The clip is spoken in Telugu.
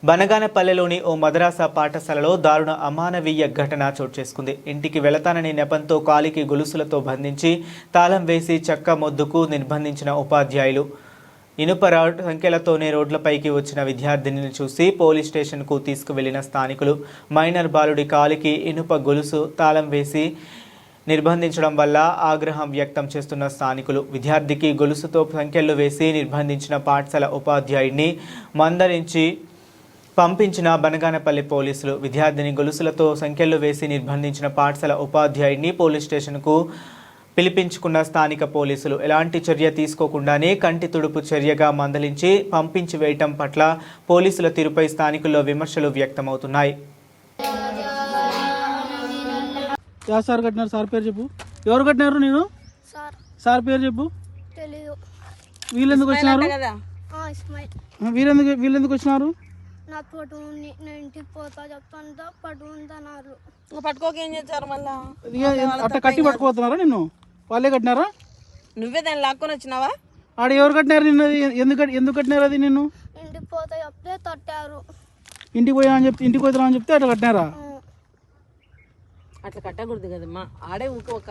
బనగానపల్లెలోని ఓ మదరాసా పాఠశాలలో దారుణ అమానవీయ ఘటన చోటు చేసుకుంది. ఇంటికి వెళతానని నెపంతో కాలికి గొలుసులతో బంధించి తాళం వేసి చెక్క మొద్దుకు నిర్బంధించిన ఉపాధ్యాయులు. ఇనుప సంఖ్యలతోనే రోడ్లపైకి వచ్చిన విద్యార్థినిని చూసి పోలీస్ స్టేషన్కు తీసుకువెళ్లిన స్థానికులు మైనర్ బాలుడి కాలికి ఇనుప గొలుసు తాళం వేసి నిర్బంధించడం వల్ల ఆగ్రహం వ్యక్తం చేస్తున్న స్థానికులు విద్యార్థికి గొలుసుతో సంఖ్యలు వేసి నిర్బంధించిన పాఠశాల ఉపాధ్యాయుడిని మందరించి పంపించిన బనగానపల్లి పోలీసులు. విద్యార్థిని గొలుసులతో సంఖ్యలు వేసి నిర్బంధించిన పాఠశాల ఉపాధ్యాయుడిని పోలీస్ స్టేషన్కు పిలిపించుకున్న స్థానిక పోలీసులు ఎలాంటి చర్య తీసుకోకుండానే కంటి తుడుపు చర్యగా మందలించి పంపించి వేయటం పట్ల పోలీసుల తీరుపై స్థానికుల్లో విమర్శలు వ్యక్తమవుతున్నాయి. సార్ కట్టినారు? సార్ పేరు చెప్పు. ఎవరు కట్టినారు? నేను సార్ పేరు చెప్పు. వీళ్ళెందుకు వచ్చినారు? వీళ్ళెందుకు వచ్చినారు? పట్టుకోకేం చేశారు మళ్ళా? అట్లా కట్టి పట్టుకోతున్నారా? నిన్ను వాళ్ళే కట్టినారా? నువ్వే దాన్ని లాక్కొని వచ్చినావా? ఆడ ఎవరు కట్టినారు నిన్ను? ఎందుకు కట్టినారు అది? నిన్ను ఇంటికి పోయినా అని చెప్తే ఇంటికి పోతున్నా అని చెప్తే అట్లా కట్టినారా? అట్లా కట్టకూడదు కదమ్మా. ఆడే ఒక